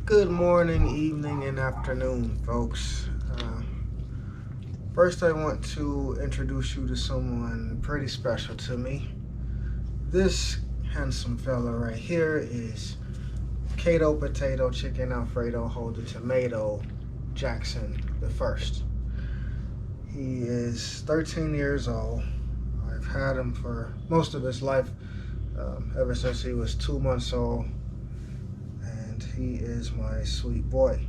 Good morning, evening, and afternoon, folks. First, I want to introduce you to someone pretty special to me. This handsome fella right here is Cato Potato Chicken Alfredo Hold the Tomato Jackson the First. He is 13 years old. I've had him for most of his life, ever since he was 2 months old, and he is my sweet boy.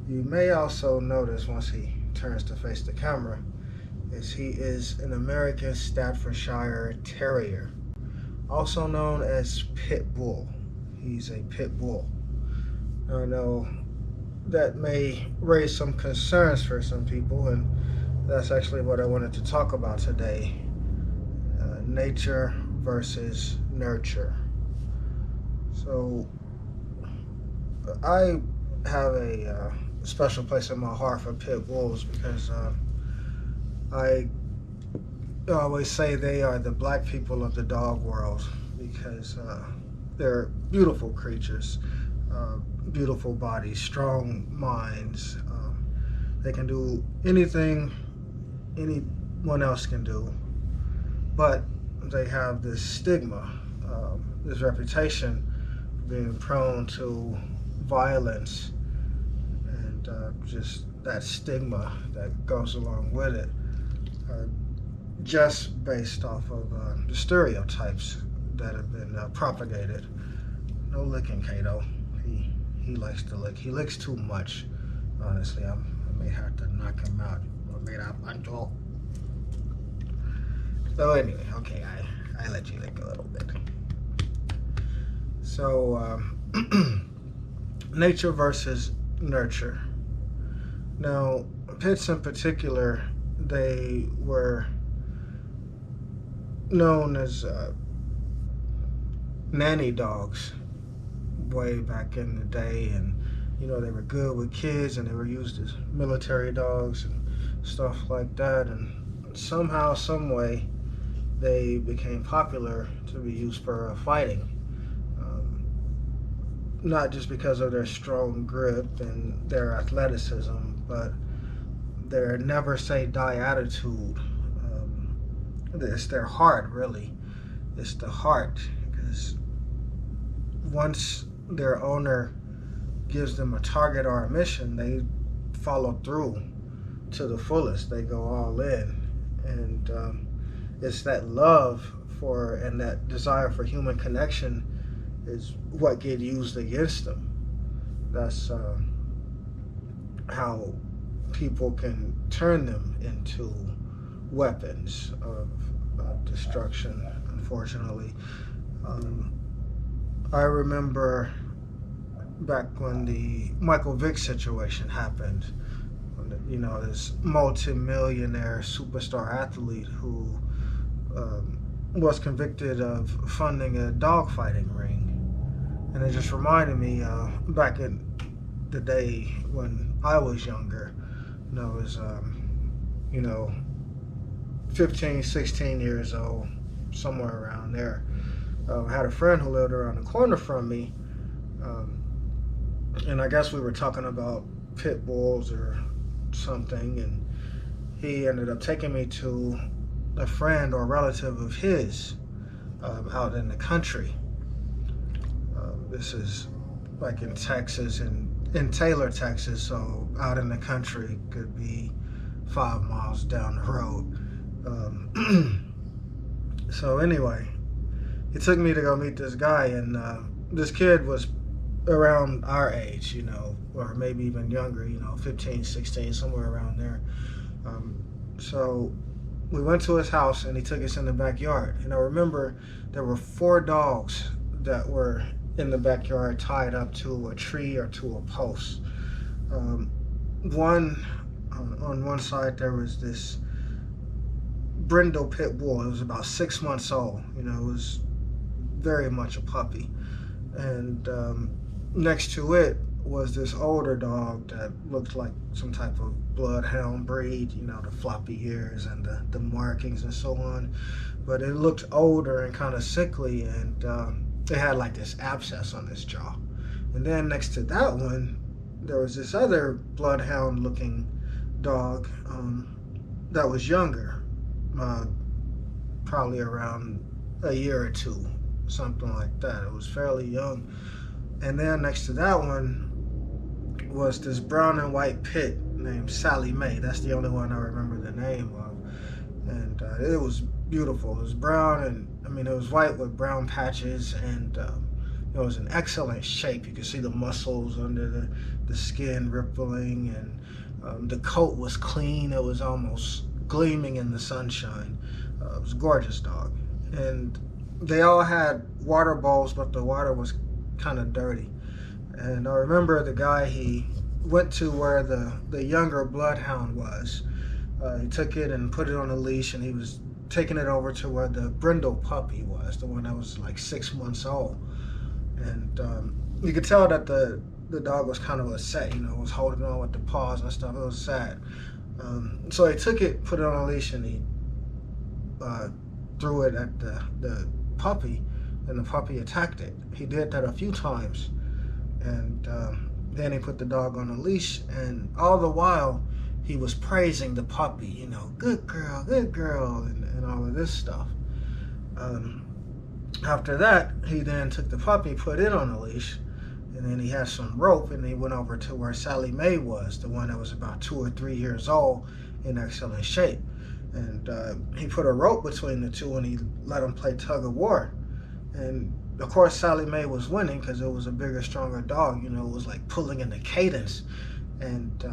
You may also notice once he turns to face the camera is he is an American Staffordshire Terrier, also known as Pitbull. He's a pit bull. I know that may raise some concerns for some people, and that's actually what I wanted to talk about today. Nature versus nurture. So I have a special place in my heart for pit bulls because I always say they are the black people of the dog world because they're beautiful creatures, beautiful bodies, strong minds. They can do anything anyone else can do, but they have this stigma, this reputation for being prone to violence, and just that stigma that goes along with it, just based off of the stereotypes that have been propagated. No licking, Kato. He likes to lick. He licks too much. Honestly, I may have to knock him out. I made out my jaw. So anyway, okay, I let you lick a little bit. So nature versus nurture. Now, pits in particular, they were known as nanny dogs way back in the day, and they were good with kids, and they were used as military dogs and stuff like that, and somehow, some way, they became popular to be used for fighting. Not just because of their strong grip and their athleticism, but their never say die attitude. It's their heart, really. It's the heart, because once their owner gives them a target or a mission, they follow through to the fullest. They go all in, and it's that love for and that desire for human connection is what get used against them. That's how people can turn them into weapons of destruction, unfortunately. I remember back when the Michael Vick situation happened, this multi-millionaire superstar athlete who was convicted of funding a dogfighting ring. And it just reminded me back in the day when I was younger, I was 15, 16 years old, somewhere around there. I had a friend who lived around the corner from me, and I guess we were talking about pit bulls or something, and he ended up taking me to a friend or relative of his out in the country. This is like in Texas, in Taylor, Texas, so out in the country could be 5 miles down the road. So anyway, he took me to go meet this guy, and this kid was around our age, or maybe even younger, 15, 16, somewhere around there. So we went to his house, and he took us in the backyard. And I remember there were 4 dogs that were in the backyard tied up to a tree or to a post. On one side there was this brindle pit bull. It was about 6 months old. It was very much a puppy. And next to it was this older dog that looked like some type of bloodhound breed, the floppy ears and the markings and so on. But it looked older and kind of sickly, and it had like this abscess on its jaw. And then next to that one, there was this other bloodhound looking dog that was younger, probably around a year or two, something like that. It was fairly young. And then next to that one was this brown and white pit named Sally Mae. That's the only one I remember the name of. And it was beautiful. It was brown, and I mean, it was white with brown patches, and it was in excellent shape. You could see the muscles under the skin rippling, and the coat was clean. It was almost gleaming in the sunshine. It was a gorgeous dog. And they all had water bowls, but the water was kind of dirty. And I remember the guy, he went to where the younger bloodhound was. He took it and put it on a leash, and he was taking it over to where the brindle puppy was, the one that was like 6 months old. And you could tell that the dog was kind of upset, you know, was holding on with the paws and stuff. It was sad. So he took it, put it on a leash, and he threw it at the puppy, and the puppy attacked it. He did that a few times. And then he put the dog on a leash, and all the while he was praising the puppy, you know, good girl, and all of this stuff. After that, he then took the puppy, put it on a leash, and then he had some rope, and he went over to where Sally Mae was, the one that was about 2 or 3 years old, in excellent shape. And he put a rope between the two, and he let them play tug of war. And of course, Sally Mae was winning because it was a bigger, stronger dog. You know, it was like pulling in the cadence. And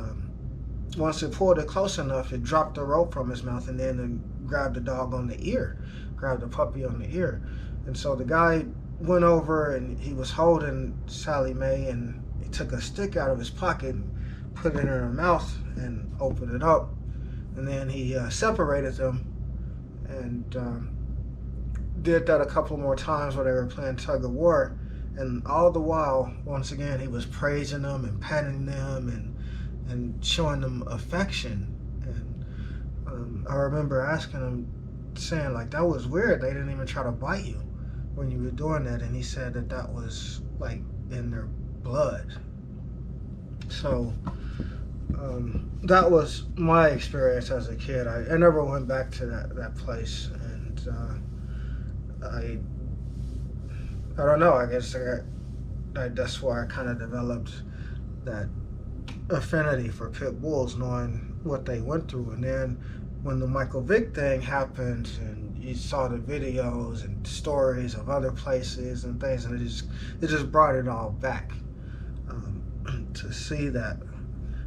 once it pulled it close enough, it dropped the rope from his mouth, and then it grabbed the dog on the ear, grabbed the puppy on the ear. And so the guy went over, and he was holding Sally Mae, and he took a stick out of his pocket and put it in her mouth and opened it up. And then he separated them, and did that a couple more times where they were playing tug of war. And all the while, once again, he was praising them and petting them and showing them affection. And I remember asking him, saying, like, that was weird, they didn't even try to bite you when you were doing that. And he said that that was like in their blood. So that was my experience as a kid. I never went back to that place. And I don't know, I guess that's why I kind of developed that affinity for pit bulls, knowing what they went through. And then when the Michael Vick thing happened, and you saw the videos and stories of other places and things, and it just brought it all back to see that.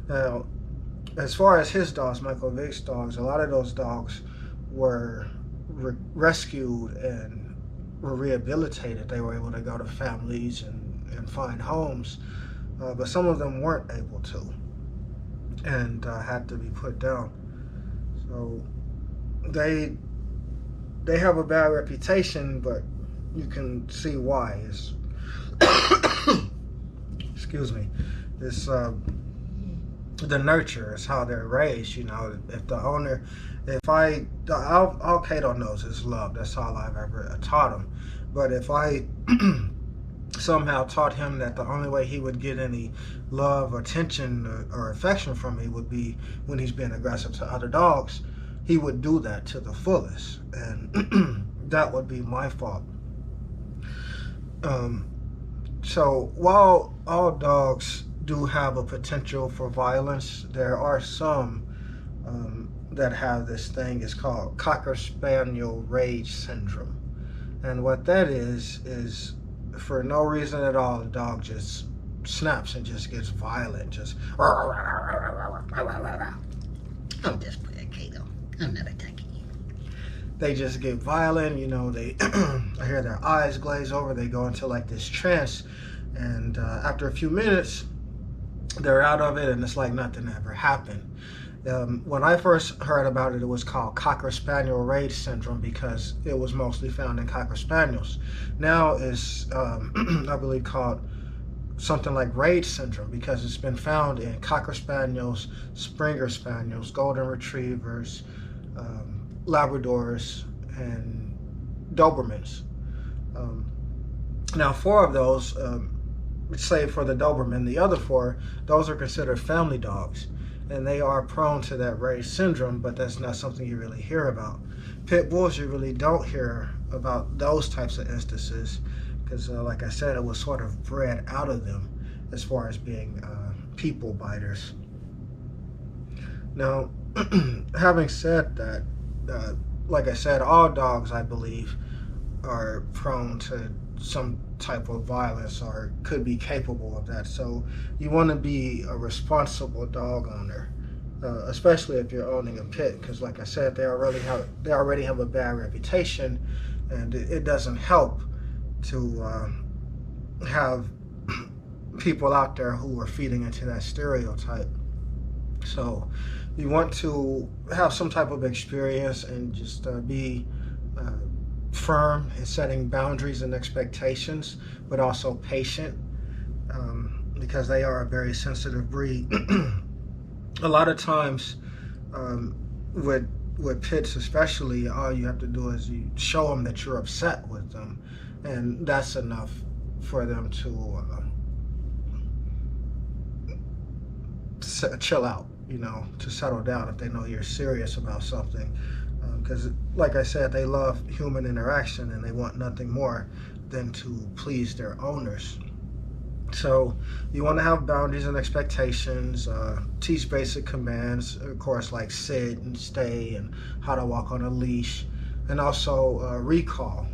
Now, as far as his dogs, Michael Vick's dogs, a lot of those dogs were rescued and were rehabilitated. They were able to go to families and find homes, but some of them weren't able to, and had to be put down. So they have a bad reputation, but you can see why. It's excuse me. It's the nurture is how they're raised. You know, if the owner, all Cato knows is love. That's all I've ever taught him. But if I somehow taught him that the only way he would get any love or attention or affection from me would be when he's being aggressive to other dogs, he would do that to the fullest, and that would be my fault. So while all dogs do have a potential for violence, there are some that have this thing. It's called Cocker Spaniel Rage Syndrome. And what that is for no reason at all, the dog just snaps and just gets violent. Just, I'm just playing, Cato. I'm not attacking you. They just get violent, you know, they I hear their eyes glaze over, they go into like this trance, and after a few minutes, they're out of it, and it's like nothing ever happened. When I first heard about it, it was called Cocker Spaniel Rage Syndrome because it was mostly found in Cocker Spaniels. Now it's, I believe, called something like Rage Syndrome because it's been found in Cocker Spaniels, Springer Spaniels, Golden Retrievers, Labradors, and Dobermans. Now 4 of those save for the Doberman. The other 4, those are considered family dogs, and they are prone to that Ray's syndrome, but that's not something you really hear about. Pit bulls, you really don't hear about those types of instances because, like I said, it was sort of bred out of them as far as being people biters. Now, having said that, like I said, all dogs, I believe, are prone to some type of violence or could be capable of that. So you want to be a responsible dog owner, especially if you're owning a pit, because like I said, they already have a bad reputation, and it doesn't help to have people out there who are feeding into that stereotype. So you want to have some type of experience and just be firm in setting boundaries and expectations, but also patient, because they are a very sensitive breed. A lot of times with pits especially, all you have to do is you show them that you're upset with them, and that's enough for them to chill out, to settle down if they know you're serious about something. Because like I said, they love human interaction and they want nothing more than to please their owners. So you want to have boundaries and expectations, teach basic commands, of course, like sit and stay and how to walk on a leash, and also recall,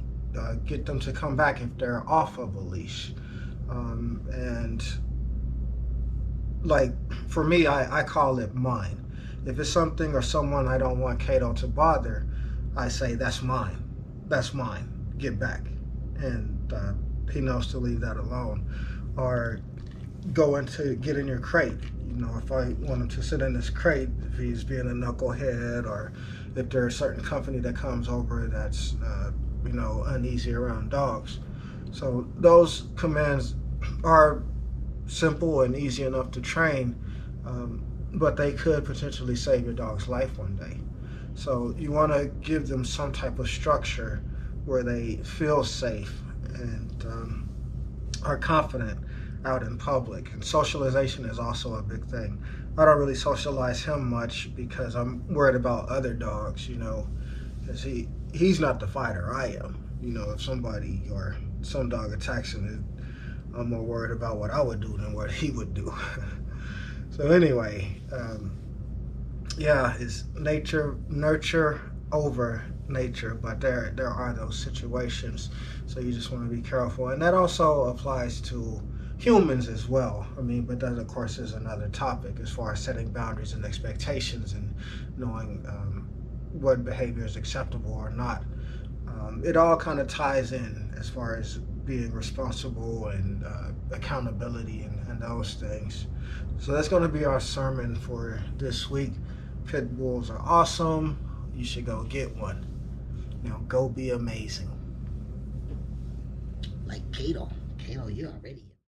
get them to come back if they're off of a leash. And like for me, I call it mine. If it's something or someone I don't want Cato to bother, I say, that's mine. That's mine. Get back. And he knows to leave that alone. Or get in your crate. If I want him to sit in this crate, if he's being a knucklehead, or if there's a certain company that comes over that's, uneasy around dogs. So those commands are simple and easy enough to train, but they could potentially save your dog's life one day. So you want to give them some type of structure where they feel safe and are confident out in public. And socialization is also a big thing. I don't really socialize him much because I'm worried about other dogs, because he's not the fighter, I am. If somebody or some dog attacks him, I'm more worried about what I would do than what he would do. So anyway, it's nurture over nature, but there are those situations, so you just want to be careful. And that also applies to humans as well. But that of course is another topic as far as setting boundaries and expectations and knowing what behavior is acceptable or not. It all kind of ties in as far as being responsible and accountability and those things. So that's going to be our sermon for this week. Pit bulls are awesome. You should go get one. Go be amazing. Like Cato. Cato, you already